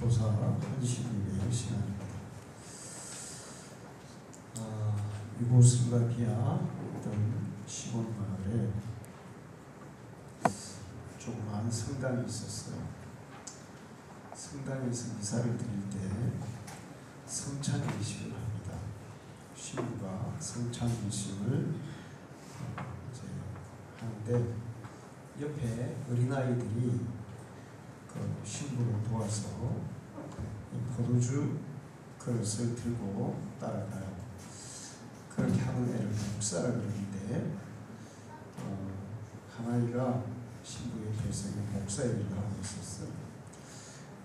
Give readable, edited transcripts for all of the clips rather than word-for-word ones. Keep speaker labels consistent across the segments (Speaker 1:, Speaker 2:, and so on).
Speaker 1: 교사 헌신일의 시간입니다. 유고슬라비아 어떤 시골 마을에 조그마한 성당이 있었어요. 성당에서 미사를 드릴 때 성찬 예식을 합니다. 신부가 성찬 예식을 하는데 옆에 어린아이들이 그 신부를 도와서 포도주 그릇을 들고 따라가요. 그렇게 하는 애를 목사라 그러는데 한 아이가 신부 옆에서 목사 일을 하고 있었어요.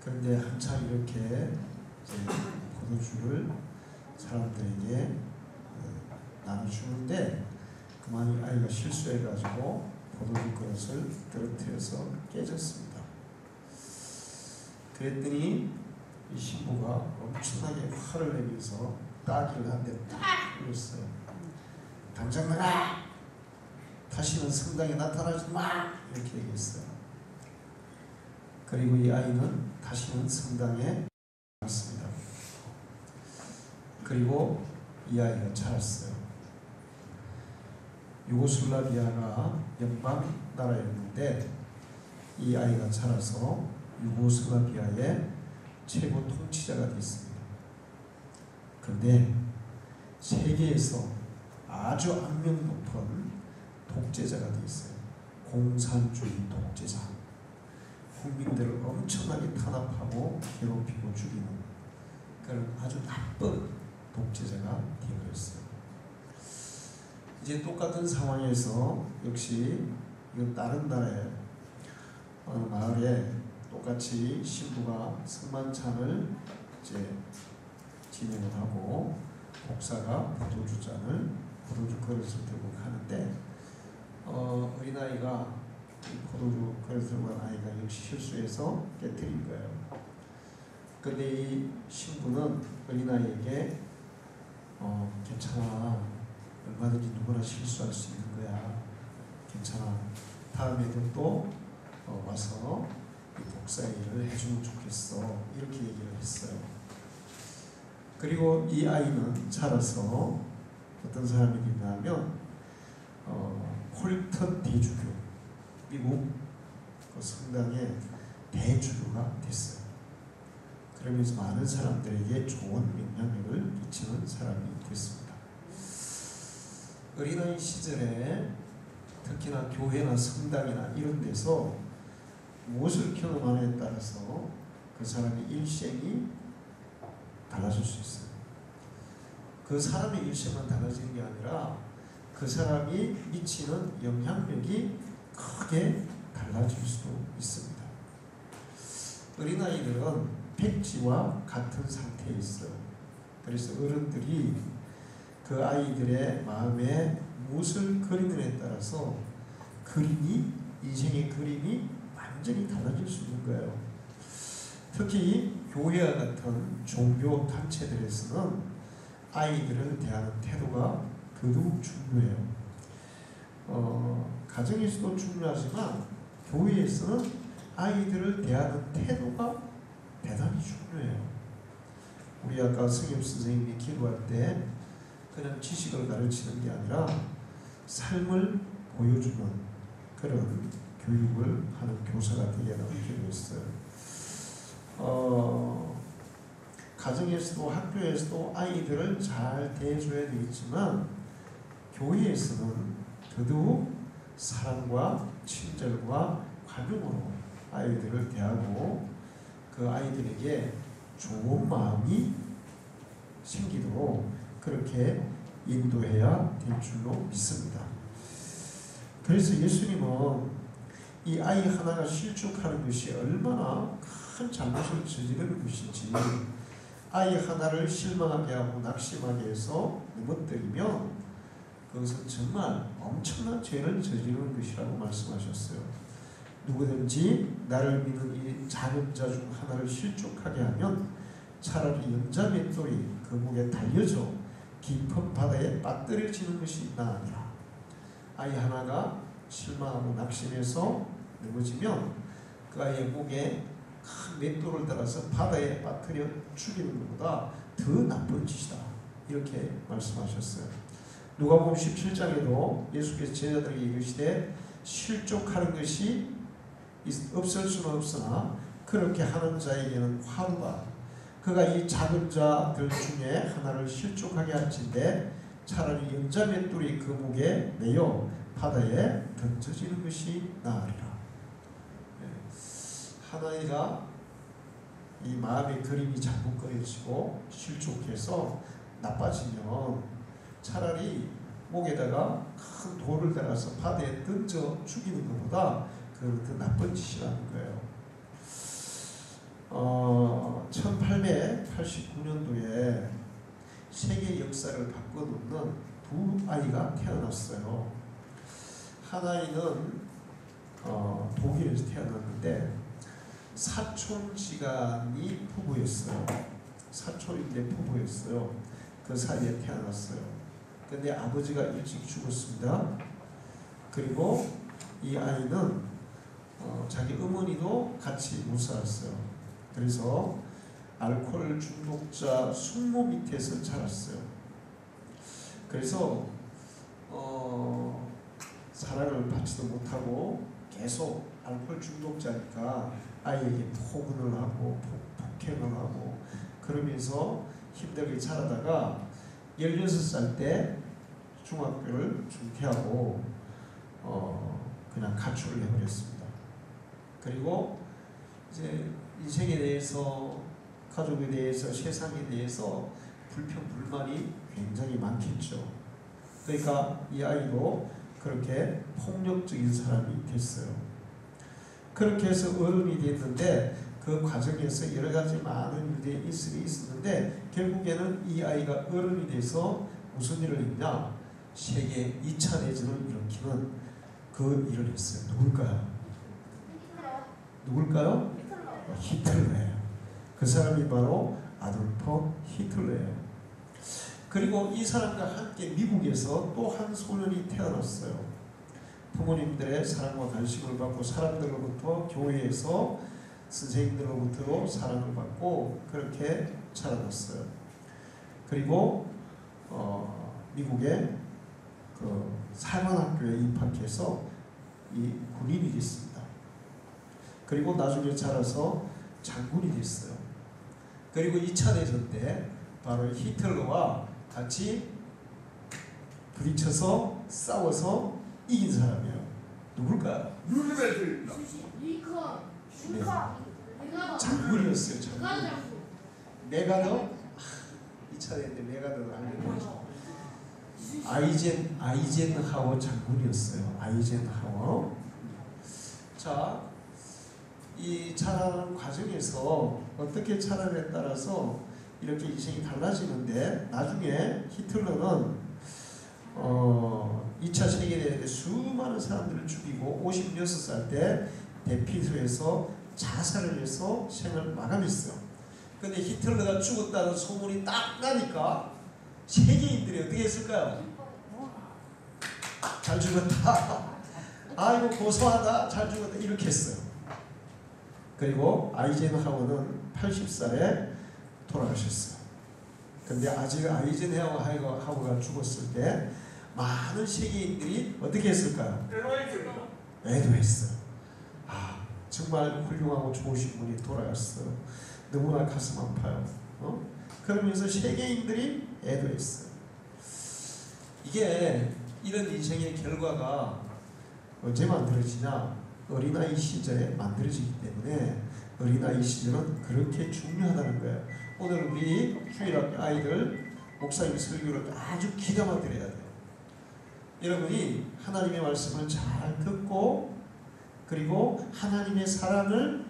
Speaker 1: 그런데 한참 이렇게 포도주를 사람들에게 나눠주는데 그만 아이가 실수해가지고 포도주 그릇을 떨어뜨려서 깨졌습니다. 그랬더니 이 신부가 엄청나게 화를 내면서 따귀를 한 대 딱 물었어요. 당장 나가! 다시는 성당에 나타나지 마! 이렇게 얘기했어요. 그리고 이 아이는 다시는 성당에 갔습니다. 그리고 이 아이가 자랐어요. 유고슬라비아가 연방 나라였는데 이 아이가 자라서 유고슬라비아의 최고 통치자가 됐습니다. 그런데 세계에서 아주 악명 높은 독재자가 됐어요. 공산주의 독재자. 국민들을 엄청나게 탄압하고 괴롭히고 죽이는 그런 아주 나쁜 독재자가 되어버렸어요. 이제 똑같은 상황에서 역시 이건 다른 나라의 어느 마을에 똑같이 신부가 성만찬을 이제 진행을 하고 목사가 포도주 그릇을 들고 가는데 어린아이가 포도주 그릇을 들고 간 아이가 역시 실수해서 깨뜨린 거예요. 근데 이 신부는 어린아이에게 괜찮아, 얼마든지 누구나 실수할 수 있는 거야, 괜찮아, 다음에도 또 와서 목사 일을 해주면 좋겠어, 이렇게 얘기를 했어요. 그리고 이 아이는 자라서 어떤 사람이 됐냐면 콜턴 대주교, 미국 그 성당의 대주교가 됐어요. 그러면서 많은 사람들에게 좋은 영향력을 끼치는 사람이 됐습니다. 어린아이 시절에 특히나 교회나 성당이나 이런 데서 무엇을 경험하느냐에 따라서 그 사람의 일생이 달라질 수 있어요. 그 사람의 일생만 달라지는 게 아니라 그 사람이 미치는 영향력이 크게 달라질 수도 있습니다. 어린아이들은 백지와 같은 상태에 있어요. 그래서 어른들이 그 아이들의 마음에 무엇을 그리느냐에 따라서 인생의 그림이 완전히 달라질 수 있는 거예요. 특히 교회와 같은 종교 단체들에서는 아이들을 대하는 태도가 더더욱 중요해요. 가정에서도 중요하지만 교회에서는 아이들을 대하는 태도가 대단히 중요해요. 우리 아까 성엽 선생님이 기도할 때 그냥 지식을 가르치는 게 아니라 삶을 보여주는 그런 교육을 하는 교사가 되려고 기도했어요. 가정에서도 학교에서도 아이들을 잘 대해줘야 되겠지만 교회에서는 더더욱 사랑과 친절과 관용으로 아이들을 대하고 그 아이들에게 좋은 마음이 생기도록 그렇게 인도해야 될 줄로 믿습니다. 그래서 예수님은 이 아이 하나가 실족하는 것이 얼마나 큰 잘못을 저지르는 것인지, 아이 하나를 실망하게 하고 낙심하게 해서 넘어뜨리면 그것은 정말 엄청난 죄를 저지르는 것이라고 말씀하셨어요. 누구든지 나를 믿는 이 작은 자 중 하나를 실족하게 하면 차라리 연자 맷돌이 그 목에 달려져 깊은 바다에 빠뜨려지는 것이 나으니라. 아이 하나가 실망하고 낙심해서 넘어지면 그 아이의 목에 큰 맷돌을 달아서 바다에 빠뜨려 죽이는 것보다 더 나쁜 짓이다. 이렇게 말씀하셨어요. 누가복음 17장에도 예수께서 제자들에게 이르시되 실족하는 것이 없을 수는 없으나 그렇게 하는 자에게는 화두다. 그가 이 작은 자들 중에 하나를 실족하게 할진대 차라리 영자 맷돌이 그 목에 매여 바다에 던져지는 것이 나으리라. 하나이가 이 마음의 그림이 잘못 그려지고 실족해서 나빠지면 차라리 목에다가 큰 돌을 달아서 바다에 던져 죽이는 것보다 그건 더 나쁜 짓이라는 거예요. 1889년도에 세계 역사를 바꿔놓는 두 아이가 태어났어요. 한 아이는 독일에서 태어났는데 사촌지간이 부부였어요. 사촌인데 부부였어요. 그 사이에 태어났어요. 근데 아버지가 일찍 죽었습니다. 그리고 이 아이는 자기 어머니도 같이 못 살았어요. 그래서 알코올 중독자 숙모 밑에서 자랐어요. 그래서 사랑을 받지도 못하고 계속 알코올 중독자니까 아이에게 포근을 하고 폭행을 하고 그러면서 힘들게 자라다가 16살 때 중학교를 중퇴하고 그냥 가출을 해버렸습니다. 그리고 이제 인생에 대해서, 가족에 대해서, 세상에 대해서 불평, 불만이 굉장히 많겠죠. 그러니까 이 아이도 그렇게 폭력적인 사람이 됐어요. 그렇게 해서 어른이 됐는데 그 과정에서 여러 가지 많은 일들이 있었는데 결국에는 이 아이가 어른이 돼서 무슨 일을 했냐? 세계 2차 대전을 일으키는 그 일을 했어요. 누굴까요? 누굴까요? 히틀러예요. 그 사람이 바로 아돌프 히틀러예요. 그리고 이 사람과 함께 미국에서 또 한 소년이 태어났어요. 부모님들의 사랑과 관심을 받고 사람들로부터, 교회에서 선생님들로부터 사랑을 받고 그렇게 자라났어요. 그리고 미국의 그 사관학교에 입학해서 이 군인이 됐습니다. 그리고 나중에 자라서 장군이 됐어요. 그리고 2차 대전 때 바로 히틀러와 같이 부딪혀서 싸워서 이긴 사람이에요. 누굴까요?
Speaker 2: 루즈벨트입니다.
Speaker 1: 네. 장군이었어요. 장군. 메가더? 2차 대전 때 메가더를 알려드렸죠. 아이젠하워 장군이었어요. 아이젠하워. 자, 이 자라는 과정에서 어떻게 자라냐에 따라서 이렇게 인생이 달라지는데 나중에 히틀러는 2차 세계대전 때 수많은 사람들을 죽이고 56살 때 대피소에서 자살을 해서 생을 마감했어요. 근데 히틀러가 죽었다는 소문이 딱 나니까 세계인들이 어떻게 했을까요? 잘 죽었다. 아이고 고소하다. 잘 죽었다. 이렇게 했어요. 그리고 아이젠하워는 80살에 돌아가셨어요. 근데 아직 아이젠하워가 죽었을 때 많은 세계인들이 어떻게 했을까요? 애도했어요. 아, 정말 훌륭하고 좋으신 분이 돌아갔어요. 너무나 가슴 아파요. 그러면서 세계인들이 애도했어요. 이게 이런 인생의 결과가 언제 만들어지냐? 어린아이 시절에 만들어지기 때문에 어린아이 시절은 그렇게 중요하다는 거예요. 오늘 우리 주일학교 아이들 목사님 설교를 아주 기가 막히게 해야 돼요. 여러분이 하나님의 말씀을 잘 듣고 그리고 하나님의 사랑을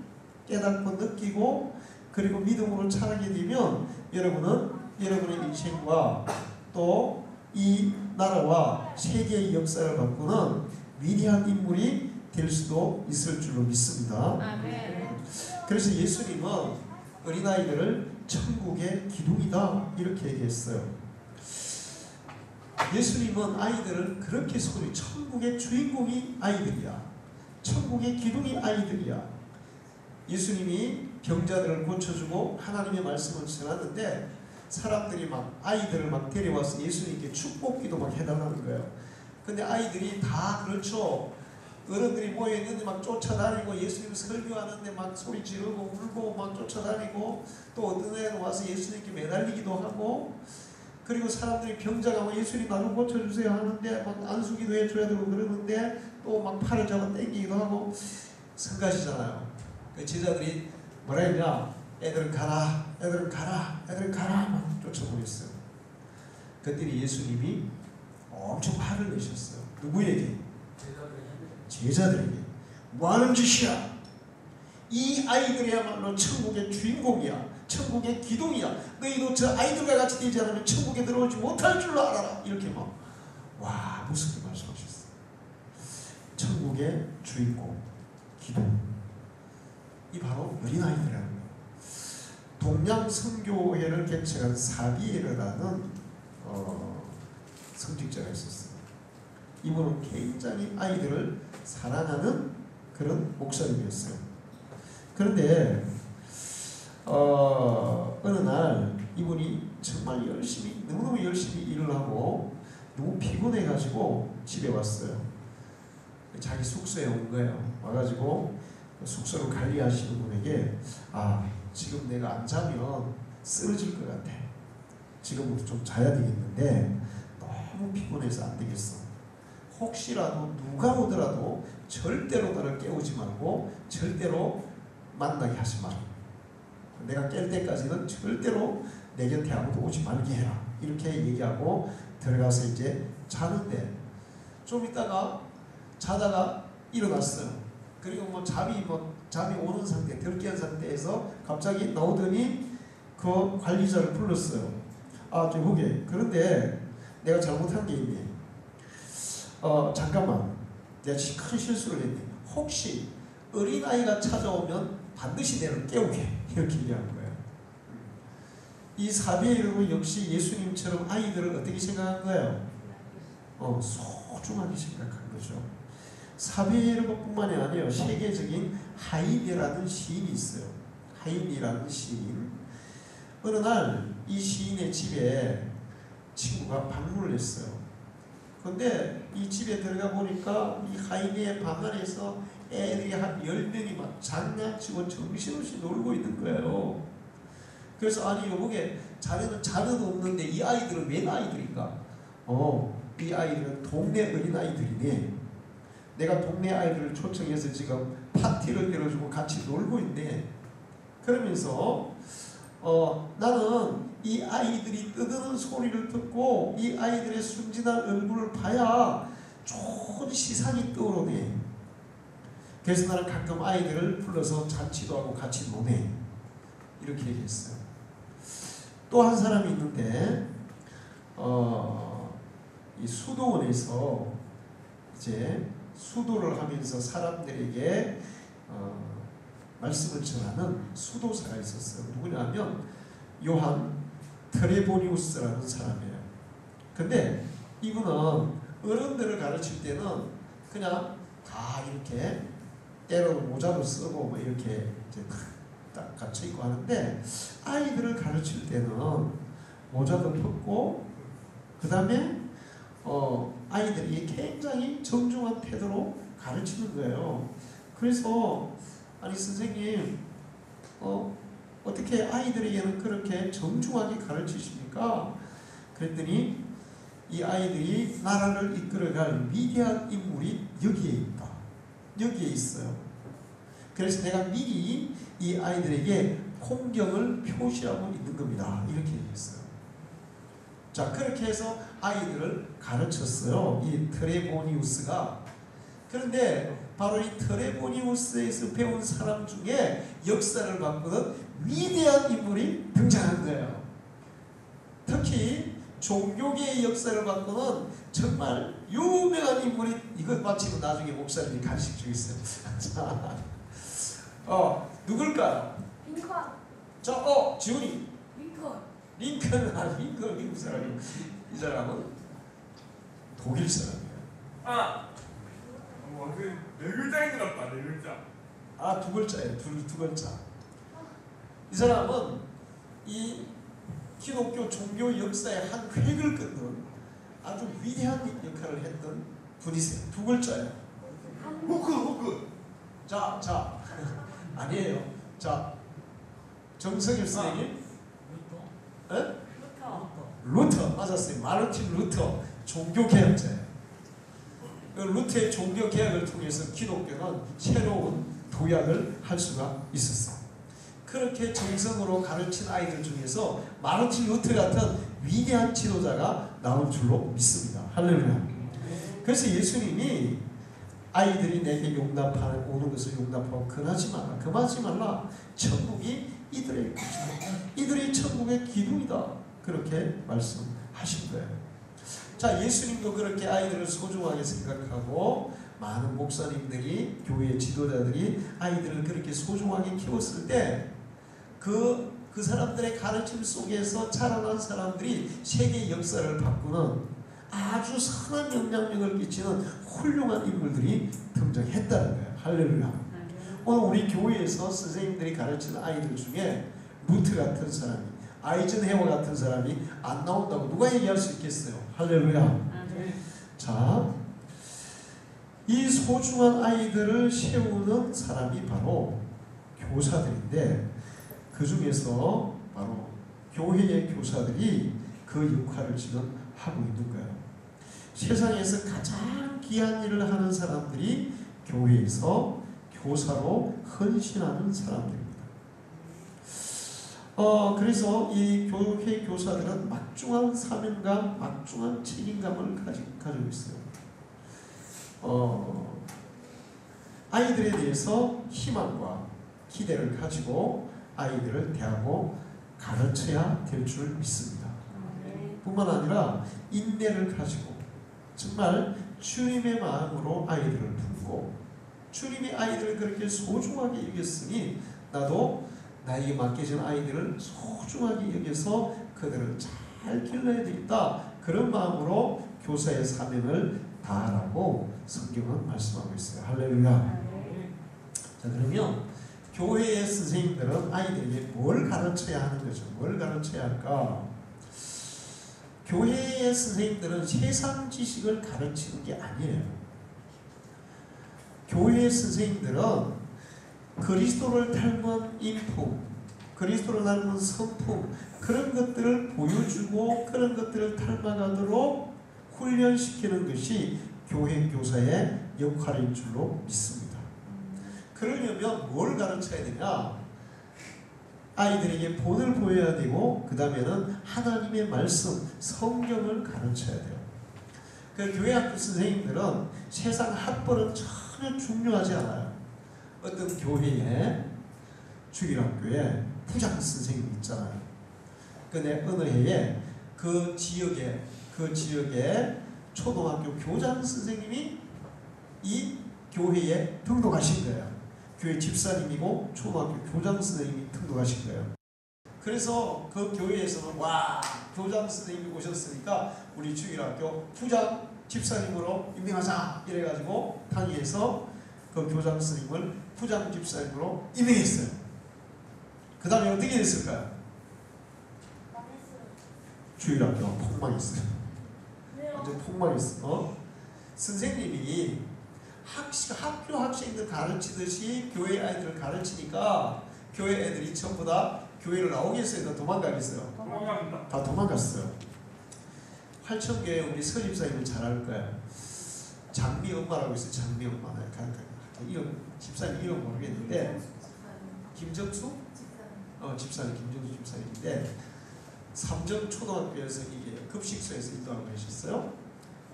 Speaker 1: 깨닫고 느끼고 그리고 믿음으로 자라게 되면 여러분은 여러분의 인생과 또 이 나라와 세계의 역사를 바꾸는 위대한 인물이 될 수도 있을 줄로 믿습니다.
Speaker 3: 아멘.
Speaker 1: 그래서 예수님은 어린아이들을 천국의 기둥이다 이렇게 얘기했어요. 예수님은 아이들을 그렇게 소리 천국의 주인공이 아이들이야. 천국의 기둥이 아이들이야. 예수님이 병자들을 고쳐주고 하나님의 말씀을 전하는데 사람들이 막 아이들을 막 데려와서 예수님께 축복기도 막 해달라는 거예요. 근데 아이들이 다 그렇죠. 어른들이 모여있는데 막 쫓아다니고 예수님 설교하는데 막 소리 지르고 울고 막 쫓아다니고 또 어떤 애는 와서 예수님께 매달리기도 하고 그리고 사람들이 병자가 막 예수님 나를 고쳐주세요 하는데 막 안수기도 해줘야 되고 그러는데 또 막 팔을 잡아 당기기도 하고 성가시잖아요. 그 제자들이 뭐라 했냐? 애들은 가라, 애들은 가라, 애들은 가라 막 쫓아보냈어요. 그때 예수님이 엄청 화를 내셨어요. 누구에게? 제자들에게. 뭐하는 짓이야? 이 아이들이야말로 천국의 주인공이야. 천국의 기둥이야. 너희도 저 아이들과 같이 되지 않으면 천국에 들어오지 못할 줄로 알아라. 이렇게 막 와 무섭게 말씀하셨어요. 천국의 주인공, 기둥. 이 바로 어린아이들이라는 거예요. 동양선교회를 개척한 사비에르라는 성직자가 있었어요. 이분은 굉장히 아이들을 사랑하는 그런 목사님이었어요. 그런데 어느 날 이분이 정말 열심히 너무너무 열심히 일을 하고 너무 피곤해가지고 집에 왔어요. 자기 숙소에 온 거예요. 와가지고 숙소를 관리하시는 분에게 지금 내가 안 자면 쓰러질 것 같아. 지금부터 좀 자야 되겠는데 너무 피곤해서 안 되겠어. 혹시라도 누가 오더라도 절대로 나를 깨우지 말고 절대로 만나게 하지 마라. 내가 깰 때까지는 절대로 내 곁에 아무도 오지 말게 해라. 이렇게 얘기하고 들어가서 이제 자는데 좀 있다가 자다가 일어났어요. 그리고 잠이 오는 상태, 덜 깬 상태에서 갑자기 나오더니 그 관리자를 불렀어요. 저 후계. 그런데 내가 잘못한 게 있네. 잠깐만. 내가 큰 실수를 했네. 혹시 어린아이가 찾아오면 반드시 내를 깨우게. 이렇게 얘기한 거예요. 이 사비에르도 역시 예수님처럼 아이들을 어떻게 생각한 거예요? 소중하게 생각한 거죠. 사비에르뿐만이 아니에요. 세계적인 하인이라는 시인이 있어요. 하인이라는 시인. 어느 날 이 시인의 집에 친구가 방문을 했어요. 그런데 이 집에 들어가 보니까 이 하인의 방 안에서 애들이 한 10명이 막 장난치고 정신없이 놀고 있는 거예요. 그래서 여보게 자네는 자녀도 없는데 이 아이들은 웬 아이들인가? 이 아이들은 동네 어린아이들이네. 내가 동네 아이들을 초청해서 지금 파티를 열어주고 같이 놀고 있네. 그러면서 나는 이 아이들이 떠드는 소리를 듣고 이 아이들의 순진한 얼굴을 봐야 좋은 시상이 떠오르네. 그래서 나는 가끔 아이들을 불러서 잔치도 하고 같이 노네. 이렇게 얘기했어요. 또 한 사람이 있는데 이 수도원에서 이제 수도를 하면서 사람들에게 말씀을 전하는 수도사가 있었어요. 누구냐면 요한 트레보니우스라는 사람이에요. 근데 이분은 어른들을 가르칠 때는 그냥 다 이렇게 때로는 모자도 쓰고 뭐 이렇게 이제 딱 갇혀 있고 하는데 아이들을 가르칠 때는 모자도 벗고 그 다음에 아이들이 굉장히 정중한 태도로 가르치는 거예요. 그래서 선생님 어떻게 아이들에게는 그렇게 정중하게 가르치십니까? 그랬더니 이 아이들이 나라를 이끌어갈 위대한 인물이 여기에 있다. 여기에 있어요. 그래서 내가 미리 이 아이들에게 홍경을 표시하고 있는 겁니다. 이렇게 얘기했어요. 자, 그렇게 해서 아이들을 가르쳤어요. 이 트레보니우스가. 그런데 바로 이 트레보니우스에서 배운 사람 중에 역사를 바꾸는 위대한 인물이 등장한 거예요. 특히 종교계의 역사를 바꾸는 정말 유명한 인물이 이것 마치고 나중에 목사님이 간식 주겠어요. 누굴까요?
Speaker 2: 링컨.
Speaker 1: 지훈이. 링컨은 링컨 미국 사람이고 이 사람은 독일 사람이에요.
Speaker 3: 네 글자 있는 것 같다. 네 글자.
Speaker 1: 두 글자예요. 두 글자. 이 사람은 이 기독교 종교 역사의 한 획을 끊는 아주 위대한 역할을 했던 분이세요. 두 글자예요. 후크. 자. 아니에요. 자, 정석엽 선생님. 루터. 맞았어요. 마르틴 루터. 종교개혁자예요. 루터의 종교개혁을 통해서 기독교는 새로운 도약을 할 수가 있었어요. 그렇게 정성으로 가르친 아이들 중에서 마르틴 루터 같은 위대한 지도자가 나올 줄로 믿습니다. 할렐루야. 그래서 예수님이 아이들이 내게 오는 것을 용납하고 금하지 말라. 천국이 이들의 것이다. 이들이 천국의 기둥이다. 그렇게 말씀하신 거예요. 자, 예수님도 그렇게 아이들을 소중하게 생각하고 많은 목사님들이, 교회 지도자들이 아이들을 그렇게 소중하게 키웠을 때 그 사람들의 가르침 속에서 자라난 사람들이 세계 역사를 바꾸는 아주 선한 영향력을 끼치는 훌륭한 인물들이 등장했다는 거예요. 할렐루야. 오늘 우리 교회에서 선생님들이 가르치는 아이들 중에 루트 같은 사람이, 아이젠헤워 같은 사람이 안 나온다고 누가 얘기할 수 있겠어요? 할렐루야. 자, 이 소중한 아이들을 세우는 사람이 바로 교사들인데, 그 중에서 바로 교회의 교사들이 그 역할을 지금 하고 있는 거예요. 세상에서 가장 귀한 일을 하는 사람들이 교회에서 교사로 헌신하는 사람들입니다. 그래서 이 교회 교사들은 막중한 사명감, 막중한 책임감을 가지고 있어요. 아이들에 대해서 희망과 기대를 가지고 아이들을 대하고 가르쳐야 될 줄 믿습니다. 뿐만 아니라 인내를 가지고 정말 주님의 마음으로 아이들을 품고, 주님이 아이들을 그렇게 소중하게 여겼으니 나도 나에게 맡겨진 아이들을 소중하게 여겨서 그들을 잘 길러야 되겠다. 그런 마음으로 교사의 사명을 다하라고 성경은 말씀하고 있어요. 할렐루야. 자, 그러면 교회의 선생님들은 아이들에게 뭘 가르쳐야 하는 거죠? 뭘 가르쳐야 할까? 교회의 선생님들은 세상 지식을 가르치는 게 아니에요. 교회의 선생님들은 그리스도를 닮은 인품, 그리스도를 닮은 성품, 그런 것들을 보여주고 그런 것들을 닮아가도록 훈련시키는 것이 교회 교사의 역할인 줄로 믿습니다. 그러려면 뭘 가르쳐야 되냐? 아이들에게 본을 보여야 되고, 그 다음에는 하나님의 말씀, 성경을 가르쳐야 돼요. 그 교회학교 선생님들은 세상 학벌은 전혀 중요하지 않아요. 어떤 교회에, 주일학교에 부장 선생님 있잖아요. 근데 어느 해에 그 지역에 초등학교 교장 선생님이 이 교회에 등록하신 거예요. 교회 집사님이고 초등학교 교장 선생님이 등록하신 거예요. 그래서 그 교회에서는 와, 교장 선생님이 오셨으니까 우리 주일학교 부장 집사님으로 임명하자 이래가지고 당위에서 그 교장 선생님을 부장 집사님으로 임명했어요. 그 다음에 어떻게 됐을까요? 주일학교가 폭망했어요. 완전 폭망했어. 선생님이 학교 학생들 가르치듯이 교회 아이들을 가르치니까 교회 애들이 전부 다 교회를 나오겠어요? 도망가겠어요? 다 도망갔어요. 활천교회 우리 서집사님은 잘 알 거예요. 장미 엄마라고 있어요. 장미 엄마. 이름, 집사님 이름 모르겠는데 김정수? 집사님 김정수 집사님인데 삼정 초등학교에서 이게 급식소에서 일도하고 계셨어요.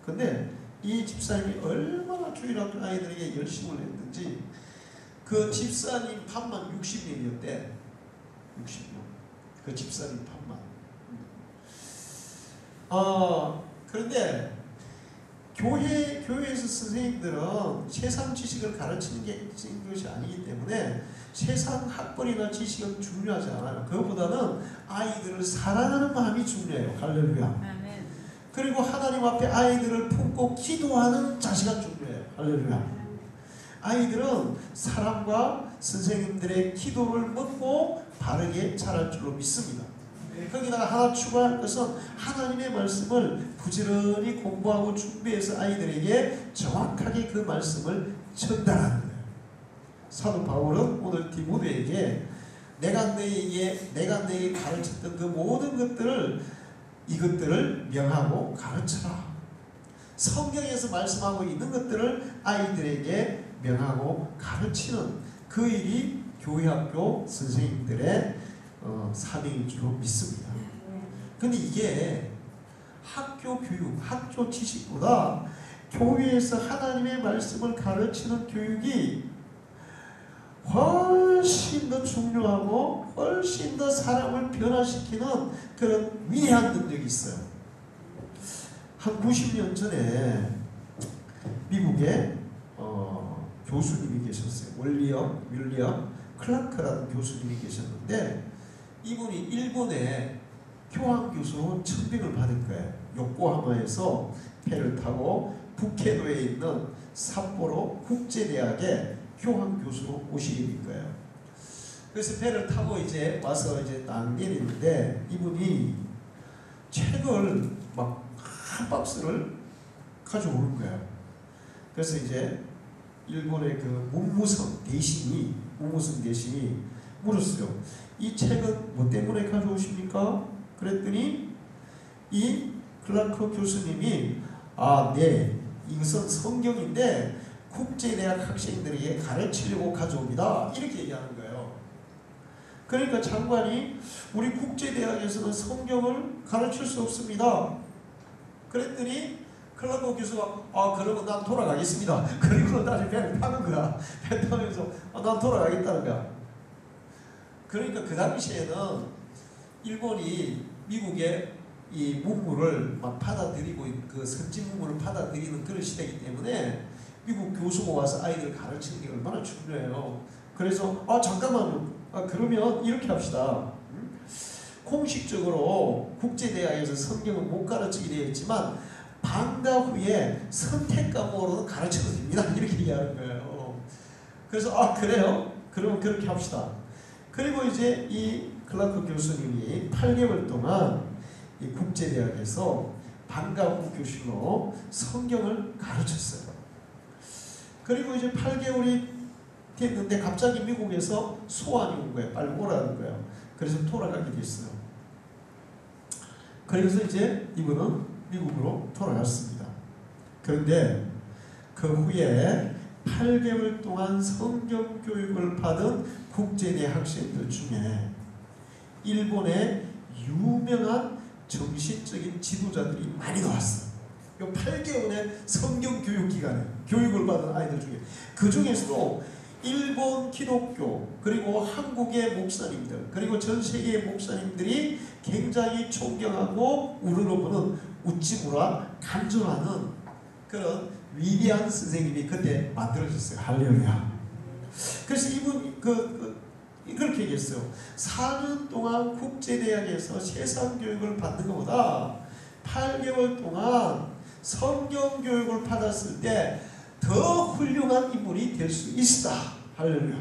Speaker 1: 근데 이 집사님이 얼마나 주일학교 아이들에게 열심을 했는지 그 집사님 판만 60명이었대. 60명. 그 집사님 판만. 그런데 교회에서 선생님들은 세상 지식을 가르치는 것이 아니기 때문에 세상 학벌이나 지식은 중요하지 않아요. 그것보다는 아이들을 사랑하는 마음이 중요해요. 할렐루야. 아멘. 그리고 하나님 앞에 아이들을 품고 기도하는 자세가 중요해요. 할렐루야. 아이들은 사랑과 선생님들의 기도를 먹고 바르게 자랄 줄로 믿습니다. 거기다가 하나 추가할 것은 하나님의 말씀을 부지런히 공부하고 준비해서 아이들에게 정확하게 그 말씀을 전달하는 거예요. 사도 바울은 오늘 디모데에게 내가 너에게 가르쳤던 그 모든 것들을 이것들을 명하고 가르쳐라. 성경에서 말씀하고 있는 것들을 아이들에게 명하고 가르치는 그 일이 교회학교 선생님들의 사명인 줄로 믿습니다. 근데 이게 학교 교육, 학교 지식보다 교회에서 하나님의 말씀을 가르치는 교육이 훨씬 더 중요하고 훨씬 더 사람을 변화시키는 그런 위대한 능력이 있어요. 한 90년 전에 미국에 교수님이 계셨어요. 윌리엄 클라크라는 교수님이 계셨는데 이분이 일본의 교환교수로 청빙을 받은 거예요. 요코하마에서 배를 타고 북해도에 있는 삿포로 국제대학에 교환교수로 오시게 된 거예요. 그래서 배를 타고 이제 와서 이제 딱 내리는데 이분이 책을 막 한 박스를 가져오는 거예요. 그래서 이제 일본의 그 문무성 대신이 물었어요. 이 책은 뭐 때문에 가져오십니까? 그랬더니 이 클라크 교수님이 네, 이것은 성경인데 국제대학 학생들에게 가르치려고 가져옵니다. 이렇게 얘기하는 거예요. 그러니까 장관이 우리 국제대학에서는 성경을 가르칠 수 없습니다. 그랬더니 클라크 교수가 그러면 난 돌아가겠습니다. 그리고 다시 배를 타는 거야. 배 타면서 난 돌아가겠다는 거야. 그러니까 그 당시에는 일본이 미국의 이 문물을 막 받아들이고 그 선진 문물을 받아들이는 그런 시대이기 때문에 미국 교수가 와서 아이들 가르치는 게 얼마나 중요해요. 그래서 잠깐만요. 그러면 이렇게 합시다. 공식적으로 국제대학에서 성경은 못 가르치게 되어 있지만 방과 후에 선택 과목으로는 가르쳐도 됩니다. 이렇게 얘기하는 거예요. 그래서 그래요? 그러면 그렇게 합시다. 그리고 이제 이 클라크 교수님이 8개월 동안 이 국제대학에서 방과 후 교실로 성경을 가르쳤어요. 그리고 이제 8개월이 됐는데 갑자기 미국에서 소환이 온 거예요. 빨리 오라는 거예요. 그래서 돌아가게 됐어요. 그래서 이제 이분은 미국으로 돌아갔습니다. 그런데 그 후에 8개월 동안 성경 교육을 받은 국제대 학생들 중에 일본의 유명한 정신적인 지도자들이 많이 나왔어요. 이 8개월의 성경 교육 기간에 교육을 받은 아이들 중에 그 중에서도 일본 기독교 그리고 한국의 목사님들 그리고 전 세계의 목사님들이 굉장히 존경하고 우러러보는 우찌무라 간절하는 그런 위대한 선생님이 그때 만들어졌어요. 할렐루야. 그래서 이분이 그렇게 얘기했어요. 4년 동안 국제대학에서 세상 교육을 받는 것보다 8개월 동안 성경 교육을 받았을 때 더 훌륭한 인물이 될 수 있다. 할렐루야.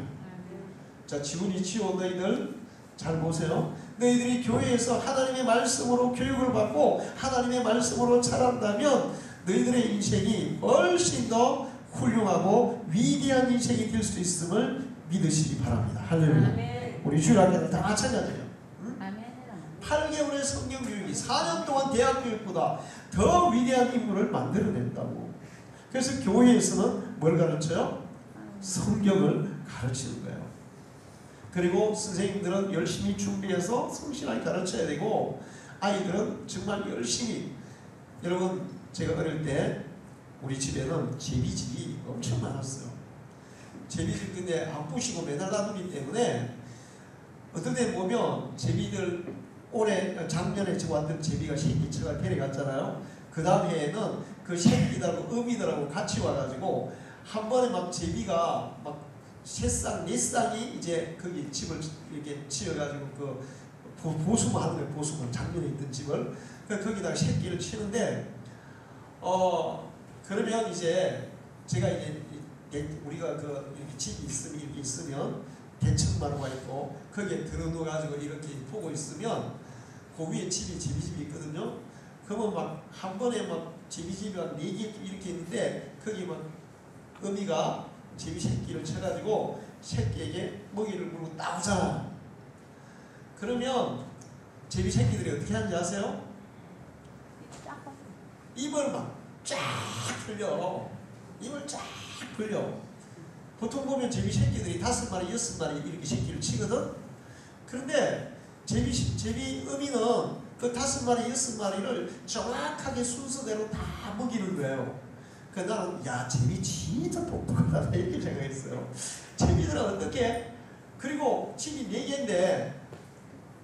Speaker 1: 자, 지훈이 치워 너희들 잘 보세요. 너희들이 교회에서 하나님의 말씀으로 교육을 받고 하나님의 말씀으로 자란다면 너희들의 인생이 훨씬 더 훌륭하고 위대한 인생이 될 수 있음을 믿으시기 바랍니다. 할렐루야. 우리 주일학교는 다 마찬가지예요. 응? 8개월의 성경 교육이 4년 동안 대학 교육보다 더 위대한 인물을 만들어냈다고. 그래서 교회에서는 뭘 가르쳐요? 성경을 가르치는 거예요. 그리고 선생님들은 열심히 준비해서 성실하게 가르쳐야 되고 아이들은 정말 열심히. 여러분, 제가 어릴 때 우리 집에는 제비집이 엄청 많았어요. 제비집 근데 안 부시고 매달 놔두기 때문에 어떤 때 보면 제비들 작년에 저 왔던 제비가 새끼쳐가 데려갔잖아요. 그 다음 해에는 그 새끼들하고 어미들하고 같이 와가지고 한 번에 막 제비가 막 3쌍, 4쌍이 이제 거기 집을 이렇게 치어가지고 그 보수만 하는 거예요. 보수만 작년에 있던 집을 거기다가 새끼를 치는데 그러면 이제 제가 이제 우리가 그 이렇게 집이 있으면 대청마루가 있고 거기에 들어누워가지고 이렇게 보고 있으면 그 위에 제비집이 있거든요. 그러면 막 한 번에 막 제비집이 한 4개 이렇게 있는데 거기 막 어미가 제비 새끼를 쳐가지고 새끼에게 먹이를 물고 따오잖아. 그러면 제비 새끼들이 어떻게 하는지 아세요? 입을 막 쫙 벌려. 입을 쫙 벌려. 보통 보면 제비 새끼들이 5마리, 6마리 이렇게 새끼를 치거든. 그런데 제비 어미는 그 5마리, 6마리를 정확하게 순서대로 다 먹이는 거예요. 그래서 나는 야 제비 진짜 똑똑하다 이렇게 생각했어요. 제비들은 어떻게? 그리고 집이 4개인데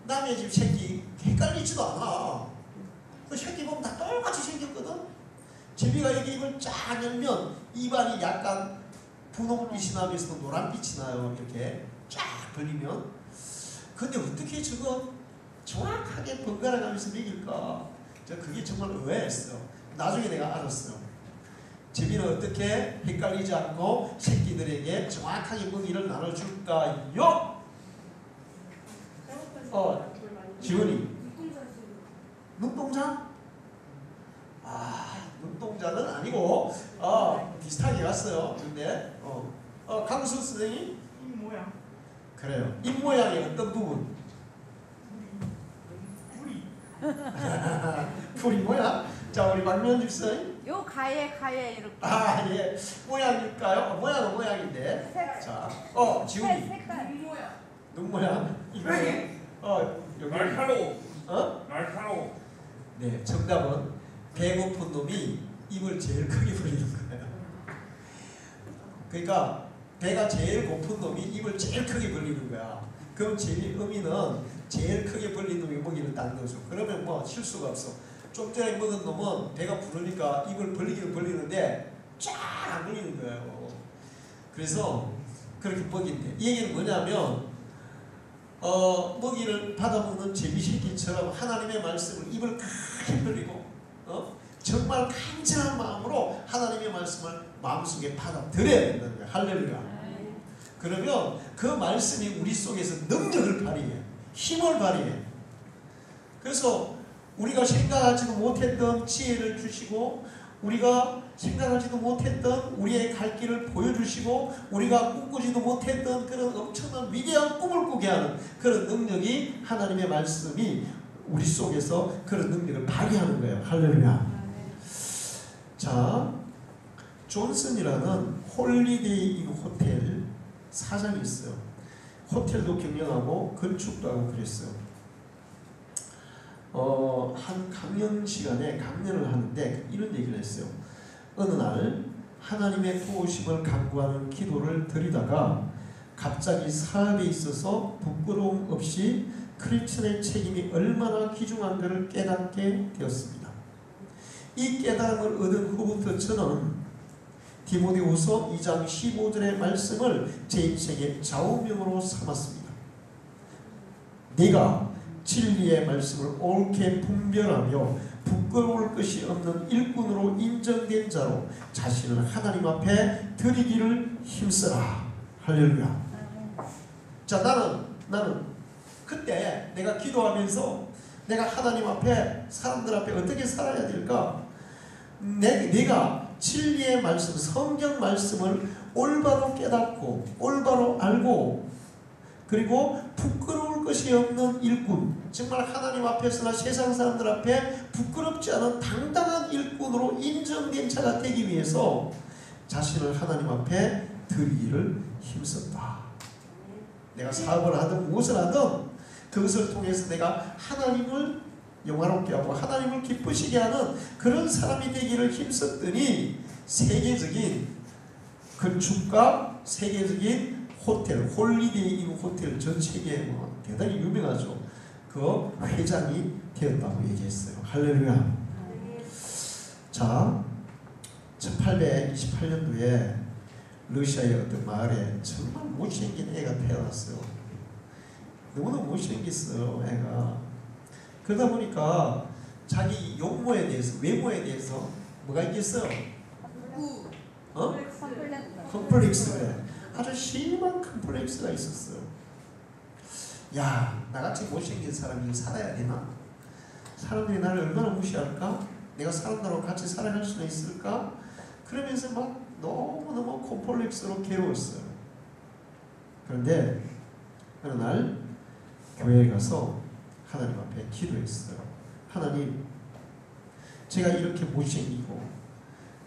Speaker 1: 남의 집 새끼 헷갈리지도 않아. 그 새끼 보면 다 똑같이 생겼거든. 제비가 여기 입을 쫙 열면 입안이 약간 분홍빛이 나면서 노란빛이 나요. 이렇게 쫙 벌리면. 근데 어떻게 저거 정확하게 번갈아 가면서 먹일까? 그게 정말 의외였어요. 나중에 내가 알았어요. 제비는 어떻게 헷갈리지 않고 새끼들에게 정확하게 먹이를 나눠줄까요? 지원이 눈동자? 눈동자는 아니고 비슷하게 갔어요. 근데 강수 선생님?
Speaker 2: 입모양.
Speaker 1: 그래요. 입모양의 어떤 부분? 풀이 모양? 자 우리 박명직 선생님.
Speaker 3: 요 가에 이렇게.
Speaker 1: 예. 모양일까요? 모양은 모양인데. 자, 지훈이.
Speaker 3: 색깔.
Speaker 1: 눈 모양. 이거. 여기.
Speaker 2: 날카로워.
Speaker 1: 날카로워. 네, 정답은 배고픈 놈이 입을 제일 크게 벌리는 거예요. 그러니까 배가 제일 고픈 놈이 입을 제일 크게 벌리는 거야. 그럼 제비 어미는 제일 크게 벌린 놈이 먹이를 딴 거죠. 그러면 뭐 실수가 없어. 좀 전에 먹은 놈은 배가 부르니까 입을 벌리기는 벌리는데 쫙 안 벌리는 거예요. 그래서 그렇게 먹인대. 이 얘기는 뭐냐면 먹이를 받아먹는 제비 새끼처럼 하나님의 말씀을 입을 크게 벌리고 정말 간절한 마음으로 하나님의 말씀을 마음속에 받아들여야 된다는 거예요. 할렐루야. 그러면 그 말씀이 우리 속에서 능력을 발휘해. 힘을 발휘해. 그래서 우리가 생각하지도 못했던 지혜를 주시고 우리가 생각하지도 못했던 우리의 갈 길을 보여주시고 우리가 꿈꾸지도 못했던 그런 엄청난 위대한 꿈을 꾸게 하는 그런 능력이 하나님의 말씀이 우리 속에서 그런 능력을 발휘하는 거예요. 할렐루야. 자, 존슨이라는 홀리데이 인 호텔 사장이 있어요. 호텔도 경영하고 건축도 하고 그랬어요. 한 강연 시간에 강연을 하는데 이런 얘기를 했어요. 어느 날 하나님의 도우심을 간구하는 기도를 드리다가 갑자기 사업에 있어서 부끄러움 없이 크리스천의 책임이 얼마나 귀중한 것을 깨닫게 되었습니다. 이 깨달음을 얻은 후부터 저는 디모데후서 2장 15절의 말씀을 제 인생의 좌우명으로 삼았습니다. 네가 진리의 말씀을 옳게 분별하며 부끄러울 것이 없는 일꾼으로 인정된 자로 자신을 하나님 앞에 드리기를 힘쓰라. 할렐루야. 자, 나는 그때 내가 기도하면서 내가 하나님 앞에 사람들 앞에 어떻게 살아야 될까? 내가 진리의 말씀, 성경 말씀을 올바로 깨닫고 올바로 알고 그리고 부끄러울 것이 없는 일꾼, 정말 하나님 앞에서나 세상 사람들 앞에 부끄럽지 않은 당당한 일꾼으로 인정된 자가 되기 위해서 자신을 하나님 앞에 드리기를 힘썼다. 내가 사업을 하든 무엇을 하든 그것을 통해서 내가 하나님을 영화롭게 하고 하나님을 기쁘시게 하는 그런 사람이 되기를 힘썼더니 세계적인 건축가, 세계적인 호텔, 홀리데이 인 호텔 전 세계에 뭐 대단히 유명하죠. 그 회장이 되었다고 얘기했어요. 할렐루야. 자, 1828년도에 러시아의 어떤 마을에 정말 못생긴 애가 태어났어요. 너무나 못생겼어요, 애가. 그러다 보니까 자기 용모에 대해서, 외모에 대해서 뭐가 있겠어요? 컴플렉스가 아주 심한 컴플렉스가 있었어요. 야, 나같이 못생긴 사람이 살아야 되나? 사람들이 나를 얼마나 무시할까? 내가 사람들하고 같이 살아갈 수 있을까? 그러면서 막 너무너무 콤플렉스로 괴로웠어요. 그런데 어느 날 교회에 가서 하나님 앞에 기도했어요. 하나님, 제가 이렇게 못생기고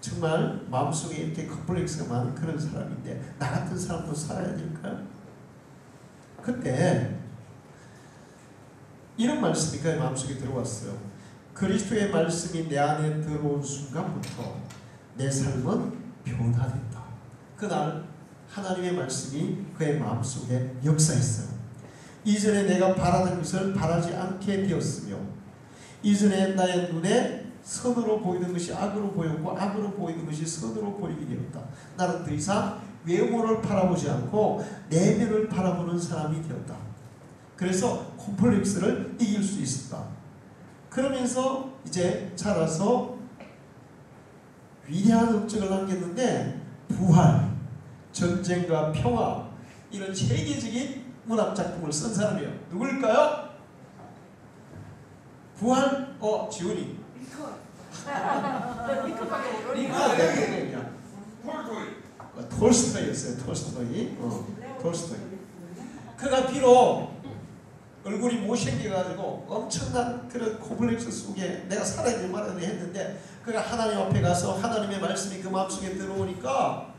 Speaker 1: 정말 마음속에 이렇게 컴플렉스가 많은 그런 사람인데 나 같은 사람도 살아야 될까요? 그때 이런 말씀이 그의 마음속에 들어왔어요. 그리스도의 말씀이 내 안에 들어온 순간부터 내 삶은 변화됐다. 그날 하나님의 말씀이 그의 마음속에 역사했어요. 이전에 내가 바라던 것을 바라지 않게 되었으며 이전에 나의 눈에 선으로 보이는 것이 악으로 보였고 악으로 보이는 것이 선으로 보이게 되었다. 나는 더 이상 외모를 바라보지 않고 내면을 바라보는 사람이 되었다. 그래서 콤플렉스를 이길 수 있었다. 그러면서 이제 자라서 위대한 업적을 남겼는데 부활, 전쟁과 평화 이런 세계적인 문학작품을 쓴 사람이에요. 누굴까요? 부활? 지훈이. 톨스토이였어요. 톨스토이. 톨스토이. 그가 비록 얼굴이 못생겨가지고 엄청난 그런 콤플렉스 속에 내가 살아야 될 말을 했는데 그가 하나님 앞에 가서 하나님의 말씀이 그 마음속에 들어오니까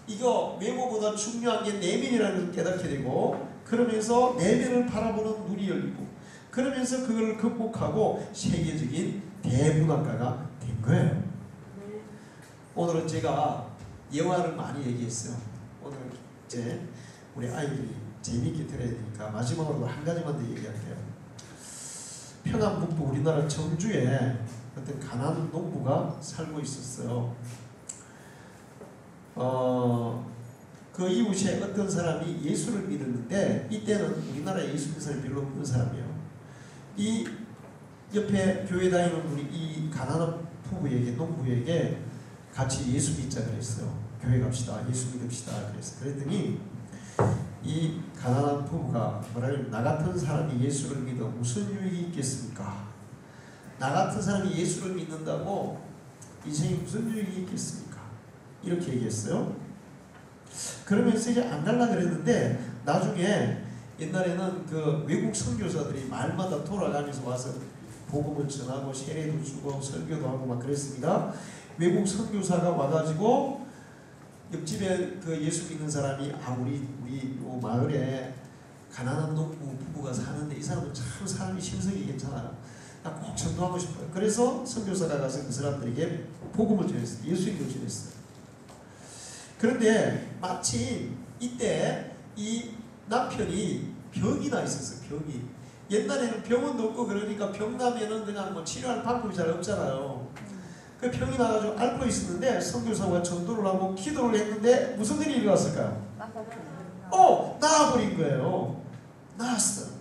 Speaker 1: 이거 외모보다 중요한 게 내면이라는 걸 깨닫게 되고 그러면서 내면을 바라보는 눈이 열리고 그러면서 그걸 극복하고 세계적인 대문학가가 된 거예요. 오늘은 제가 영화를 많이 얘기했어요. 오늘 이제 우리 아이들이 재미있게 들어야 되니까 마지막으로 한 가지만 더 얘기할게요. 평안북도 우리나라 청주에 어떤 가난한 농부가 살고 있었어요. 그 이웃에 어떤 사람이 예수를 믿었는데 이때는 우리나라에 예수 믿는 사람이 별로 없는 사람이에요. 이 옆에 교회 다니는 분이 이 가난한 부부에게 농부에게 같이 예수 믿자 그랬어요. 교회 갑시다. 예수 믿읍시다. 그랬더니 이 가난한 부부가 뭐라면 나 같은 사람이 예수를 믿어 무슨 유익이 있겠습니까? 나 같은 사람이 예수를 믿는다고 인생에 무슨 유익이 있겠습니까? 이렇게 얘기했어요. 그러면서 이제 안 갈라 그랬는데 나중에 옛날에는 그 외국 선교사들이 말마다 돌아가면서 와서 복음을 전하고 세례도 주고 설교도 하고 막 그랬습니다. 외국 선교사가 와가지고 옆집에 그 예수 믿는 사람이 우리 요 마을에 가난한 농부 부부가 사는데 이 사람은 참 사람이 심성이 괜찮아요. 나 꼭 전도하고 싶어요. 그래서 선교사가 가서 그 사람들에게 복음을 전했어요. 예수님을 전했어요. 그런데 마침 이때 이 남편이 병이 나 있었어요. 병이. 옛날에는 병원도 없고 그러니까 병 나면은 그냥 뭐 치료할 방법이 잘 없잖아요. 그 병이 나가지고 앓고 있었는데 선교사가 전도를 하고 기도를 했는데 무슨 일이 일어났을까요? 나아버린 거예요. 나았어.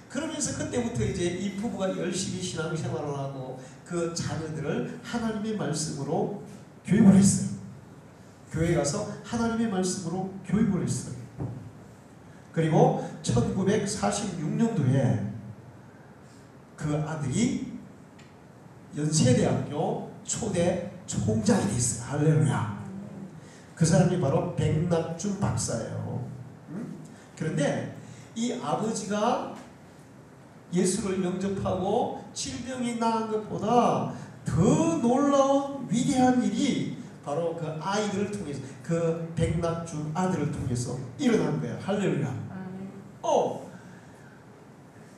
Speaker 1: 그러면서 그때부터 이제 이 부부가 열심히 신앙생활을 하고 그 자녀들을 하나님의 말씀으로 교육을 했어요. 교회 가서 하나님의 말씀으로 교육을 했어요. 그리고 1946년도에 그 아들이 연세대학교 초대 총장이 됐어요. 할렐루야. 그 사람이 바로 백낙준 박사예요. 그런데 이 아버지가 예수를 영접하고 질병이 나은 것보다 더 놀라운 위대한 일이 바로 그 아이들을 통해서 그 백낙준 아들을 통해서 일어난 거예요. 할렐루야.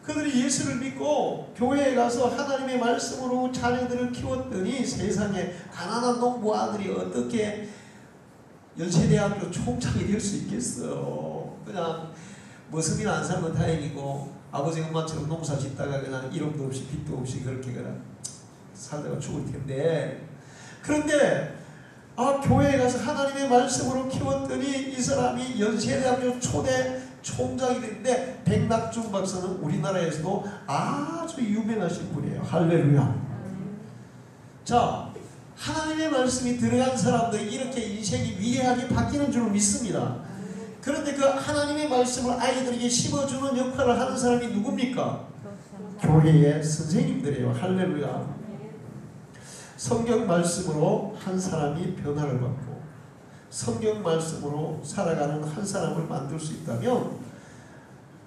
Speaker 1: 그들이 예수를 믿고 교회에 가서 하나님의 말씀으로 자녀들을 키웠더니 세상에 가난한 농부 아들이 어떻게 연세대학교 총장이 될 수 있겠어요. 그냥 머슴이 안 살면 다행이고 아버지 엄마처럼 농사 짓다가 그냥 이름도 없이 빚도 없이 그렇게 그냥 살다가 죽을 텐데 그런데 교회에 가서 하나님의 말씀으로 키웠더니 이 사람이 연세대학교 초대 총장이 됐는데 백낙준 박사는 우리나라에서도 아주 유명하신 분이에요. 할렐루야. 자, 하나님의 말씀이 들어간 사람들이 이렇게 인생이 위대하게 바뀌는 줄 믿습니다. 그런데 그 하나님의 말씀을 아이들에게 심어주는 역할을 하는 사람이 누굽니까? 교회의 선생님들이에요. 할렐루야. 성경 말씀으로 한 사람이 변화를 받고 성경 말씀으로 살아가는 한 사람을 만들 수 있다면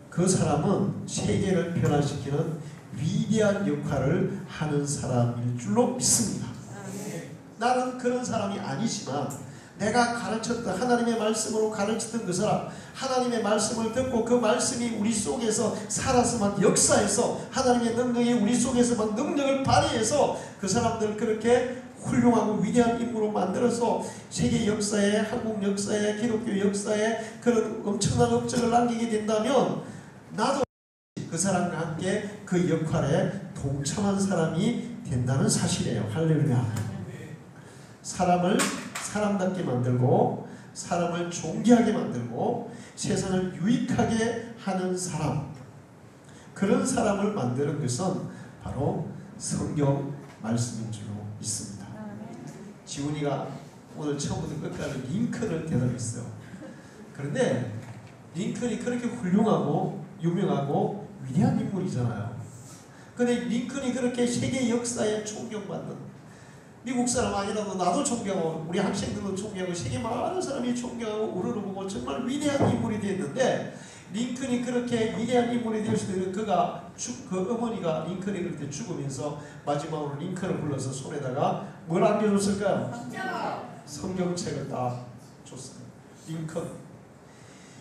Speaker 1: 그 사람은 세계를 변화시키는 위대한 역할을 하는 사람일 줄로 믿습니다. 나는 그런 사람이 아니지만 내가 가르쳤던 하나님의 말씀으로 가르쳤던 그 사람, 하나님의 말씀을 듣고 그 말씀이 우리 속에서 살아서 막 역사해서 하나님의 능력이 우리 속에서 막 능력을 발휘해서 그 사람들을 그렇게 훌륭하고 위대한 인물로 만들어서 세계 역사에, 한국 역사에, 기독교 역사에 그런 엄청난 업적을 남기게 된다면 나도 그 사람과 함께 그 역할에 동참한 사람이 된다는 사실이에요. 할렐루야. 사람을 사람답게 만들고 사람을 존귀하게 만들고 세상을 유익하게 하는 사람, 그런 사람을 만드는 것은 바로 성경 말씀인 줄로 믿습니다. 지훈이가 오늘 처음부터 끝까지 링컨을 대답했어요. 그런데 링컨이 그렇게 훌륭하고 유명하고 위대한 인물이잖아요. 근데 링컨이 그렇게 세계 역사에 존경받는, 미국 사람 아니라도 나도 존경하고 우리 학생들도 존경하고 세계 많은 사람이 존경하고 우러러보고 정말 위대한 인물이 되었는데, 링컨이 그렇게 위대한 인물이 되었을 때 그 어머니가 링컨이 그렇게 죽으면서 마지막으로 링컨을 불러서 손에다가 뭘 안겨줬을까요? 성경책을 딱 줬어요. 링컨,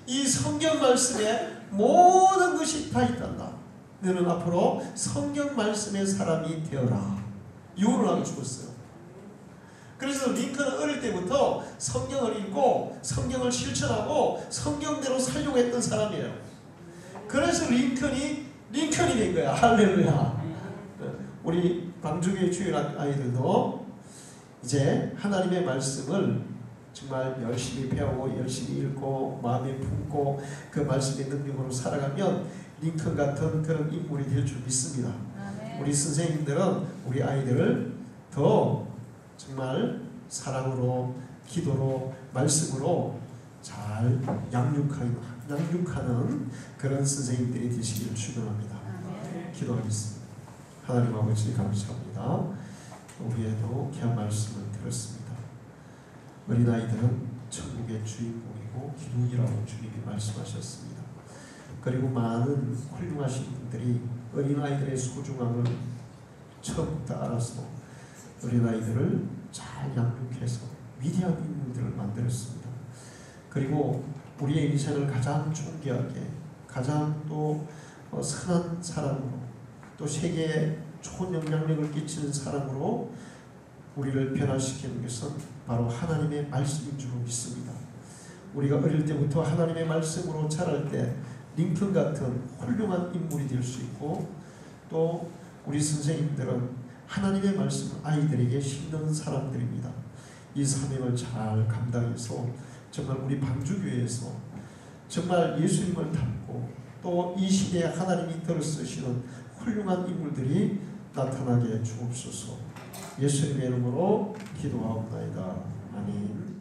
Speaker 1: 이 성경 말씀에 모든 것이 다 있단다. 너는 앞으로 성경 말씀의 사람이 되어라. 유언을 하고 죽었어요. 그래서 링컨은 어릴 때부터 성경을 읽고 성경을 실천하고 성경대로 살려고 했던 사람이에요. 그래서 링컨이 된 거야. 할렐루야. 우리 방주교회 주일 아이들도 이제 하나님의 말씀을 정말 열심히 배우고 열심히 읽고 마음에 품고 그 말씀의 능력으로 살아가면 링컨 같은 그런 인물이 될 줄 믿습니다. 우리 선생님들은 우리 아이들을 더 정말 사랑으로, 기도로, 말씀으로 잘 양육하는 그런 선생님들이 되시기를 축원합니다. 기도하겠습니다. 하나님 아버지 감사합니다. 우리에도 귀한 말씀을 들었습니다. 어린아이들은 천국의 주인공이고 기둥이라고 주님이 말씀하셨습니다. 그리고 많은 훌륭하신 분들이 어린아이들의 소중함을 처음부터 알아서 어린아이들을 잘 양육해서 위대한 인물들을 만들었습니다. 그리고 우리의 인생을 가장 존귀하게, 가장 또 선한 사람으로, 또 세계에 좋은 영향력을 끼치는 사람으로 우리를 변화시키는 것은 바로 하나님의 말씀인 줄 믿습니다. 우리가 어릴 때부터 하나님의 말씀으로 자랄 때 링컨 같은 훌륭한 인물이 될 수 있고, 또 우리 선생님들은 하나님의 말씀을 아이들에게 심는 사람들입니다. 이 사명을 잘 감당해서 정말 우리 방주교회에서 정말 예수님을 닮고 또 이 시대에 하나님이 들어쓰시는 훌륭한 인물들이 나타나게 주옵소서. 예수님의 이름으로 기도하옵나이다. 아멘.